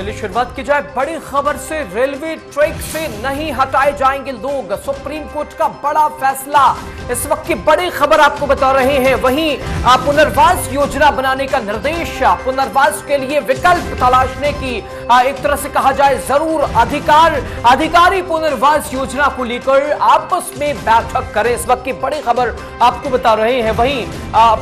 चलिए शुरुआत की जाए बड़ी खबर से। रेलवे ट्रैक से नहीं हटाए जाएंगे लोग, सुप्रीम कोर्ट का बड़ा फैसला। इस वक्त की बड़ी खबर आपको बता रहे हैं। वहीं पुनर्वास योजना बनाने का निर्देश, पुनर्वास के लिए विकल्प तलाशने की एक तरह से कहा जाए जरूर अधिकारी पुनर्वास योजना को लेकर आपस में बैठक करें। इस वक्त की बड़ी खबर आपको बता रहे हैं। वहीं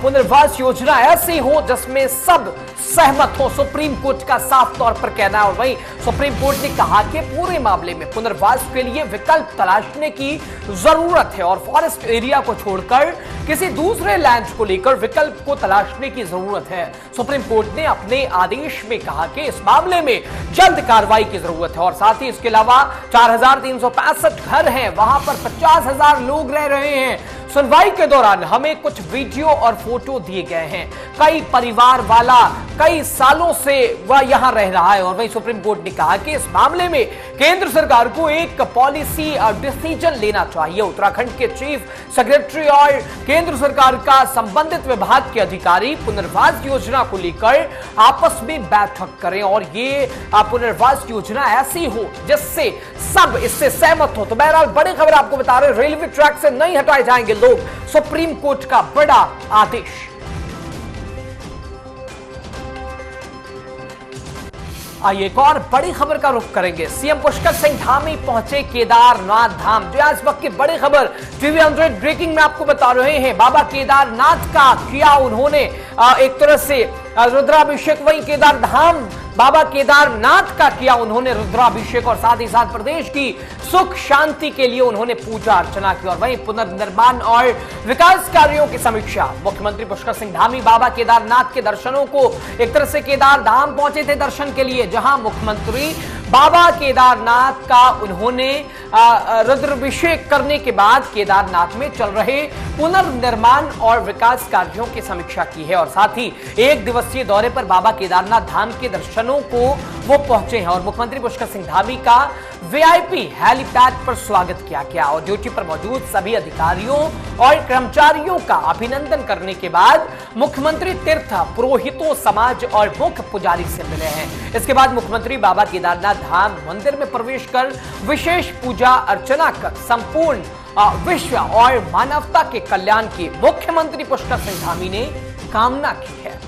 पुनर्वास योजना ऐसी हो जिसमें सब सहमत हो, सुप्रीम कोर्ट का साफ तौर पर कहना है। और वहीं सुप्रीम कोर्ट ने कहा कि पूरे मामले में पुनर्वास के लिए विकल्प तलाशने की जरूरत है और फॉरेस्ट एरिया को छोड़कर किसी दूसरे लैंड को लेकर विकल्प को तलाशने की जरूरत है। सुप्रीम कोर्ट ने अपने आदेश में कहा कि इस मामले में जल्द कार्रवाई की जरूरत है और साथ ही इसके अलावा 4365 घर हैं, वहां पर 50,000 लोग रह रहे हैं। सुनवाई के दौरान हमें कुछ वीडियो और फोटो दिए गए हैं। कई परिवार वाला कई सालों से वह यहां रह रहा है और वहीं सुप्रीम कोर्ट ने कहा कि इस मामले में केंद्र सरकार को एक पॉलिसी डिसीजन लेना चाहिए। उत्तराखंड के चीफ सेक्रेटरी और केंद्र सरकार का संबंधित विभाग के अधिकारी पुनर्वास योजना को लेकर आपस में बैठक करें और ये पुनर्वास योजना ऐसी हो जिससे सब इससे सहमत हो। तो बहरहाल बड़ी खबर आपको बता रहे, रेलवे ट्रैक से नहीं हटाए जाएंगे लोग, सुप्रीम कोर्ट का बड़ा आदेश। आइए एक और बड़ी खबर का रुख करेंगे। सीएम पुष्कर सिंह धामी पहुंचे केदारनाथ धाम। जो आज वक्त की बड़ी खबर टीवी 100 ब्रेकिंग में आपको बता रहे हैं। बाबा केदारनाथ का किया उन्होंने एक तरह से रुद्राभिषेक। वहीं केदारधाम बाबा केदारनाथ का किया उन्होंने रुद्राभिषेक और साथ ही साथ प्रदेश की सुख शांति के लिए उन्होंने पूजा अर्चना की। और वहीं पुनर्निर्माण और विकास कार्यों की समीक्षा। मुख्यमंत्री पुष्कर सिंह धामी बाबा केदारनाथ के दर्शनों को एक तरह से केदार धाम पहुंचे थे दर्शन के लिए, जहां मुख्यमंत्री बाबा केदारनाथ का उन्होंने रुद्राभिषेक करने के बाद केदारनाथ में चल रहे पुनर्निर्माण और विकास कार्यों की समीक्षा की है और साथ ही एक दिवसीय दौरे पर बाबा केदारनाथ धाम के दर्शनों को वो पहुंचे हैं। और मुख्यमंत्री पुष्कर सिंह धामी का वीआईपी हेलीपैड पर स्वागत किया गया और ड्यूटी पर मौजूद सभी अधिकारियों और कर्मचारियों का अभिनंदन करने के बाद मुख्यमंत्री तीर्थ पुरोहितों, समाज और मुख्य पुजारी से मिले हैं। इसके बाद मुख्यमंत्री बाबा केदारनाथ धाम मंदिर में प्रवेश कर विशेष पूजा अर्चना कर संपूर्ण विश्व और मानवता के कल्याण की मुख्यमंत्री पुष्कर सिंह धामी ने कामना की है।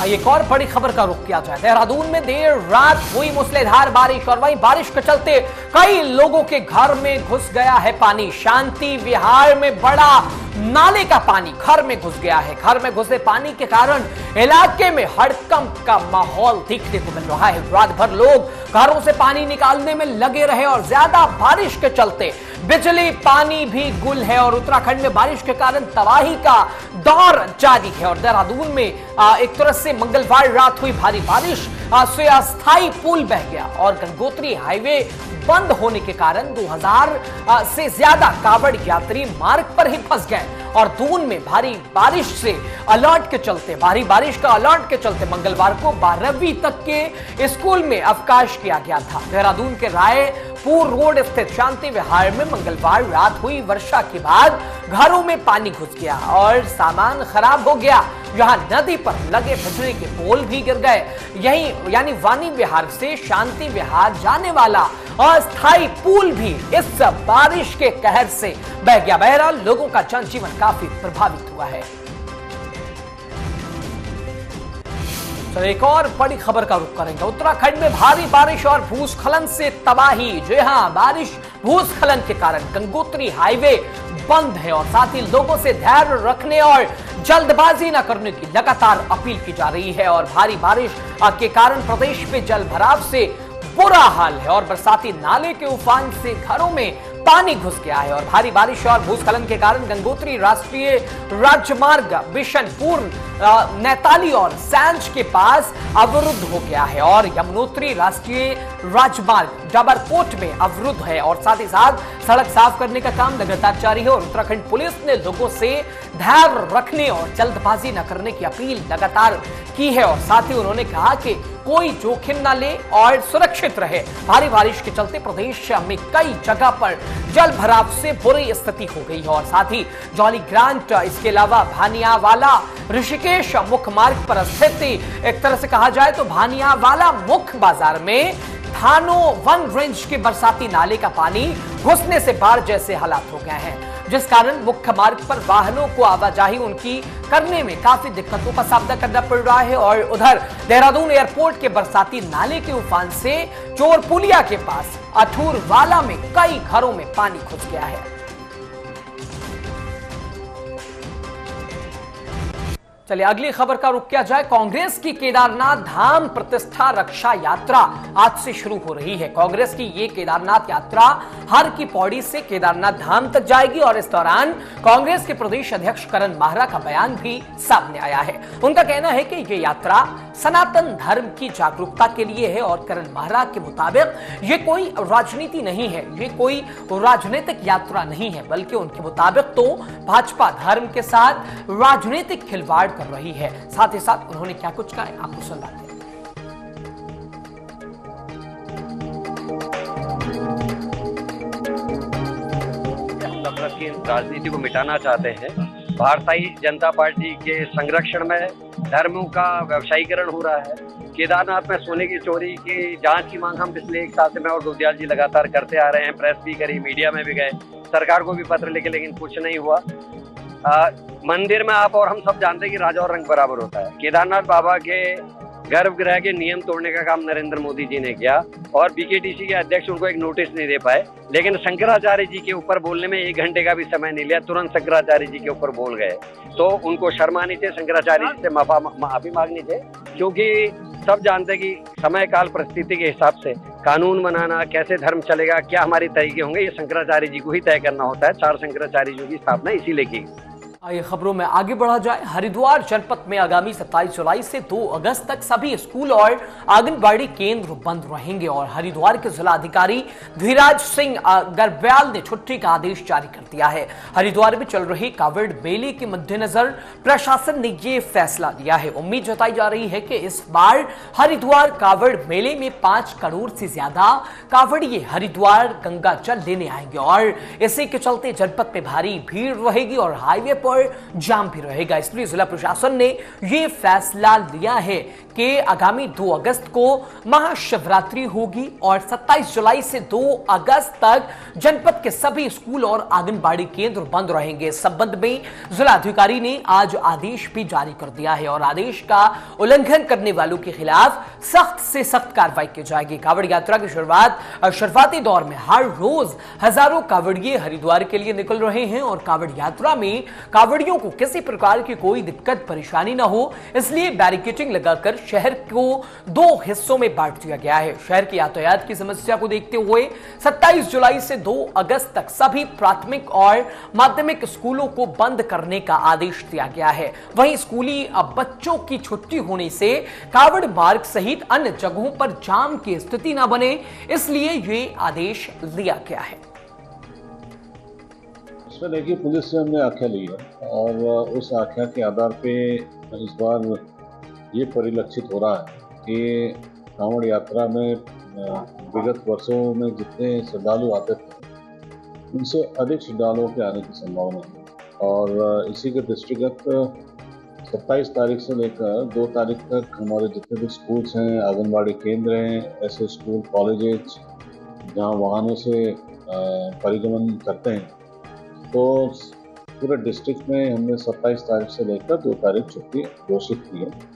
एक और बड़ी खबर का रुख किया जाए। देहरादून में देर रात हुई मूसलाधार बारिश और वहीं बारिश के चलते कई लोगों के घर में घुस गया है पानी। शांति विहार में बड़ा नाले का पानी घर में घुस गया है। घर में घुसे पानी के कारण इलाके में हड़कंप का माहौल देखने को मिल रहा है। रात भर लोग घरों से पानी निकालने में लगे रहे और ज्यादा बारिश के चलते बिजली पानी भी गुल है और उत्तराखंड में बारिश के कारण तबाही का दौर जारी है। और देहरादून में एक तरह से मंगलवार रात हुई भारी बारिश से अस्थायी पुल बह गया और गंगोत्री हाईवे बंद होने के कारण 2000 से ज्यादा कावड़ यात्री मार्ग पर ही फंस गए। और दून में भारी बारिश का अलर्ट के चलते मंगलवार को 12वीं तक के स्कूल में अवकाश किया गया था। देहरादून के रायपुर रोड स्थित शांति विहार में मंगलवार रात हुई वर्षा के बाद घरों में पानी घुस गया और सामान खराब हो गया। यहां नदी पर लगे बिजली के पोल भी गिर गए। यही यानी वानी विहार से शांति विहार जाने वाला अस्थायी पुल भी इस बारिश के कहर से बह गया। बहरहाल लोगों का जनजीवन काफी प्रभावित हुआ है। तो एक और बड़ी खबर का रुख करेंगे। उत्तराखंड में भारी बारिश और भूस्खलन से तबाही। जी हां, बारिश भूस्खलन के कारण गंगोत्री हाईवे बंद है और साथ ही लोगों से धैर्य रखने और जल्दबाजी न करने की लगातार अपील की जा रही है। और भारी बारिश के कारण प्रदेश में जल भराव से बुरा हाल है और बरसाती नाले के उफान से घरों में पानी घुस गया है। और भारी बारिश और भूस्खलन के कारण गंगोत्री राष्ट्रीय राजमार्ग बिशनपुर नैताली और सैंज के पास अवरुद्ध हो गया है और यमुनोत्री राष्ट्रीय राजमार्ग डबरकोट में अवरुद्ध है और साथ ही साथ सड़क साफ करने का काम लगातार जारी है और उत्तराखंड पुलिस ने लोगों से धैर्य रखने और जल्दबाजी न करने की अपील लगातार की है और साथ ही उन्होंने कहा कि कोई जोखिम न ले और सुरक्षित रहे। भारी बारिश के चलते प्रदेश में कई जगह पर जल भराव से बुरी स्थिति हो गई है और साथ ही जॉली ग्रांट, इसके अलावा भानियावाला ऋषिकेश मुख्य मार्ग पर स्थित एक तरह से कहा जाए तो भानियावाला मुख्य बाजार में थानो वन रेंज के बरसाती नाले का पानी घुसने से बाढ़ जैसे हालात हो गए हैं, जिस कारण मुख्य मार्ग पर वाहनों को आवाजाही उनकी करने में काफी दिक्कतों का सामना करना पड़ रहा है। और उधर देहरादून एयरपोर्ट के बरसाती नाले के उफान से चोरपुलिया के पास अठूरवाला में कई घरों में पानी घुस गया है। चलिए अगली खबर का रुख किया जाए। कांग्रेस की केदारनाथ धाम प्रतिष्ठा रक्षा यात्रा आज से शुरू हो रही है। कांग्रेस की ये केदारनाथ यात्रा हर की पौड़ी से केदारनाथ धाम तक जाएगी और इस दौरान कांग्रेस के प्रदेश अध्यक्ष करण माहरा का बयान भी सामने आया है। उनका कहना है कि ये यात्रा सनातन धर्म की जागरूकता के लिए है और करण माहरा के मुताबिक ये कोई राजनीति नहीं है, ये कोई राजनीतिक यात्रा नहीं है, बल्कि उनके मुताबिक तो भाजपा धर्म के साथ राजनीतिक खिलवाड़ कर रही है। साथ ही साथ उन्होंने क्या कुछ कहा आपको सुनाते हैं। नफरत की राजनीति को मिटाना चाहते हैं। भारतीय जनता पार्टी के संरक्षण में धर्मों का व्यवसायीकरण हो रहा है। केदारनाथ में सोने की चोरी की जांच की मांग हम पिछले एक साल से मैं और गुरदयाल जी लगातार करते आ रहे हैं। प्रेस भी करी, मीडिया में भी गए, सरकार को भी पत्र लिखे, लेकिन कुछ नहीं हुआ। मंदिर में आप और हम सब जानते हैं कि राजा और रंग बराबर होता है। केदारनाथ बाबा के गर्भगृह के नियम तोड़ने का काम नरेंद्र मोदी जी ने किया और बीकेटीसी के अध्यक्ष उनको एक नोटिस नहीं दे पाए, लेकिन शंकराचार्य जी के ऊपर बोलने में 1 घंटे का भी समय नहीं लिया, तुरंत शंकराचार्य जी के ऊपर बोल गए। तो उनको शर्म आनी चाहिए, शंकराचार्य जी से माफी मांगनी चाहिए, क्योंकि सब जानते हैं कि समय काल परिस्थिति के हिसाब से कानून बनाना, कैसे धर्म चलेगा, क्या हमारे तरीके होंगे, ये शंकराचार्य जी को ही तय करना होता है। 4 शंकराचार्य जी की स्थापना इसीलिए की। आइए खबरों में आगे बढ़ा जाए। हरिद्वार जनपद में आगामी 27 जुलाई से 2 अगस्त तक सभी स्कूल और आंगनबाड़ी केंद्र बंद रहेंगे और हरिद्वार के जिला अधिकारी धीराज सिंह गर्ब्याल ने छुट्टी का आदेश जारी कर दिया है। हरिद्वार में चल रहे कावड़ मेले के मद्देनजर प्रशासन ने ये फैसला लिया है। उम्मीद जताई जा रही है कि इस बार हरिद्वार कावड़ मेले में 5 करोड़ से ज्यादा कावड़िए हरिद्वार गंगा जल लेने आएंगे और इसी के चलते जनपद में भारी भीड़ रहेगी और हाईवे पर जाम भी रहेगा। इसलिए जिला प्रशासन ने यह फैसला लिया है कि आगामी 2 अगस्त को महाशिवरात्रि होगी और 27 जुलाई से 2 अगस्त तक जनपद के सभी स्कूल और आंगनबाड़ी केंद्र बंद रहेंगे। इस संबंध में जिला अधिकारी ने आज आदेश भी जारी कर दिया है और आदेश का उल्लंघन करने वालों के खिलाफ सख्त से सख्त कार्रवाई की जाएगी। कावड़ यात्रा की शुरुआती दौर में हर रोज हजारों कावड़िए हरिद्वार के लिए निकल रहे हैं और कावड़ यात्रा में कावड़ियों को किसी प्रकार की कोई दिक्कत परेशानी न हो, इसलिए बैरिकेडिंग लगाकर शहर को 2 हिस्सों में बांट दिया गया है। शहर की यातायात की समस्या को देखते हुए 27 जुलाई से 2 अगस्त तक सभी प्राथमिक और माध्यमिक स्कूलों को बंद करने का आदेश दिया गया है। वहीं स्कूली बच्चों की छुट्टी होने से कावड़ मार्ग सहित अन्य जगहों पर जाम की स्थिति न बने, इसलिए ये आदेश लिया गया है। इसमें देखिए पुलिस से हमने आख्या ली है और उस आख्या के आधार पे इस बार ये परिलक्षित हो रहा है कि कांवड़ यात्रा में विगत वर्षों में जितने श्रद्धालु आते थे उनसे अधिक श्रद्धालुओं के आने की संभावना है और इसी के दृष्टिगत 27 तारीख से लेकर 2 तारीख तक हमारे जितने भी स्कूल्स हैं, आंगनबाड़ी केंद्र हैं, ऐसे स्कूल कॉलेजेस जहाँ वाहनों से परिगमन करते हैं, तो पूरे डिस्ट्रिक्ट में हमने 27 तारीख से लेकर 2 तारीख छुट्टी घोषित की है।